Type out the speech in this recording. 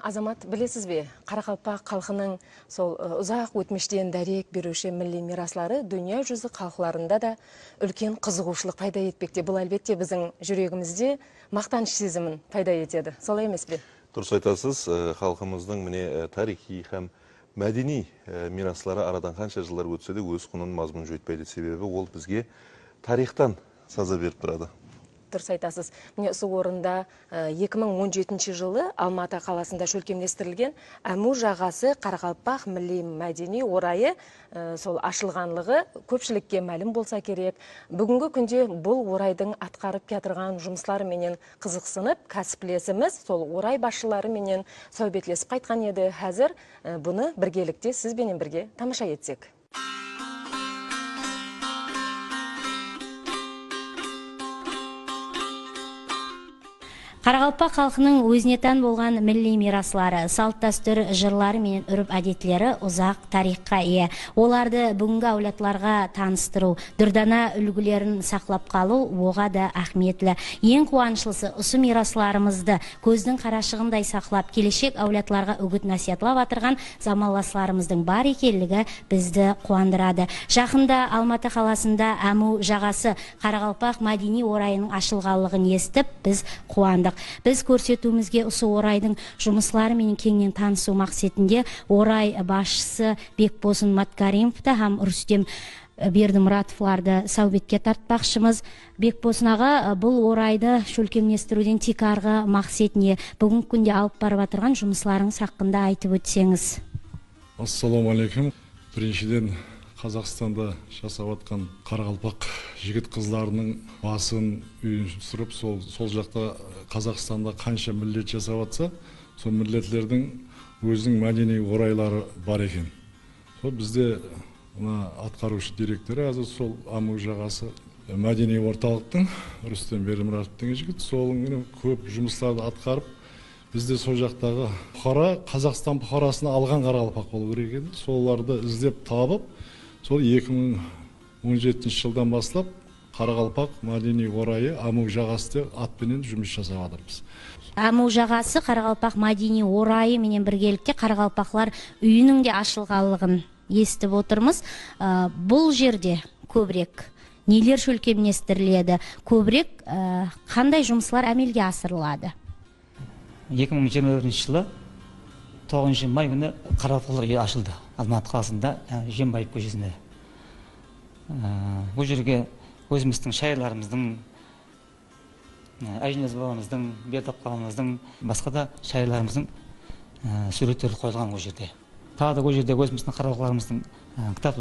Азамат, білесіз бе, Қарақалпақ халқының сол ұзақ өтмештен дәрек беруші милли мираслары дүния жүзі халқыларында да үлкен қызығушылық пайда етпекте. Бұл әлбетте біздің жүрегімізде мақтаныш сезімін пайда етеді. Солай емес пе? Дұрыс айтасыз, халқымыздың міне тарихи һәм мәдени мираслары арадан қанша жылдар өтсе де өз құнын мазмұн жөйтпейді. Себебі ол бізге тарихтан саза беріп тұрады. Дұрыс айтасыз. Міне осы орында 2017 жылы Алматы қаласында шөлкемдестірілген Әму жағасы Қарақалпақ милли мәдени орайы сол ашылғанлығы көпшілікке мәлім болса керек. Бүгінгі күнде бұл орайдың атқарып кетірған жұмыслары менен қызықсынып, кәсіплесіміз сол орай басшылары менен сәубетлесіп қайтқан еді. Әзір бұны біргелікте сізбенен бірге тамаша етсек. Қарақалпақ халқының өзіне тән болған милли мираслары, салт дәстүр, жырлары мен үріп әдетлері ұзақ тарихқа ие. Оларды бүгінгі әулетларға таныстыру, дүрдана үлгілерін сақлап қалу оға да ахметлі. Ең қуанышлысы, осы мирасларымызды көздің қарашығындай сақлап, келешек әулетларға үгіт насихатлап атырған замаласларымыздың бар екенлігі бізді қуандырады. Жақында Алматы қаласында Әму жағасы Қарақалпақ мәдени орайының ашылғанлығын естіп, біз қуандық. Біз көрсетуімізге осы орайдың жұмыслары мен кеңінен танысу мақсатында орай басшысы Бекбосын Маткаримовты һәм Рүстем Бердімұратовларды сәубетке тартпақшымыз. Бекбосын аға, бұл орайды шөлкемдестіруден тек арғы мақсатында бүгінгі күнде алып барып отырған жұмысларыңыз хақында айтып өтсеңіз. Ассалаумағалейкум. Біріншіден Қазақстанда жасап атқан Қарақалпақ жігіт қыздарының басын үйістіріп, сол жақта Қазақстанда қанша миллет жасап атса, сол миллетлердің өзінің мәдени орайлары бар екен. Сол бізде атқарушы директоры әзір сол Әму жағасы мәдени орталықтың Рүстем Бердімұратов деген жігіт, сол көп жұмыстарды атқарып, бізде сол жақтағы бұқара, Қазақстан бұқарасына алған Қарақалпақ болу керек еді. Соларды іздеп табып, сол 2017 жылдан бастап Қарақалпақ мәдени орайы Әму жағасы атпенен жұмыс жасап жатырмыз. Әму жағасы Қарақалпақ мәдени орайы менен біргелікте Қарақалпақлар үйінің де ашылғанлығын естіп отырмыз. Бұл жерде көбірек нелер шөлкемдестіріледі, көбірек қандай жұмыслар әмелге асырылады? 2024 жылы 9 май күні Қарақалпақлар үйі ашылды. Алматы қаласында Жембаев көшесінде. Бұл жерге өзіміздің шайырларымыздың, Әжінез бабамыздың, Бердіқалымыздың, басқа да шайырларымыздың суреттері қойылған бұл жерде. Тағы да бұл жерде өзіміздің Қарақалпақларымыздың кітап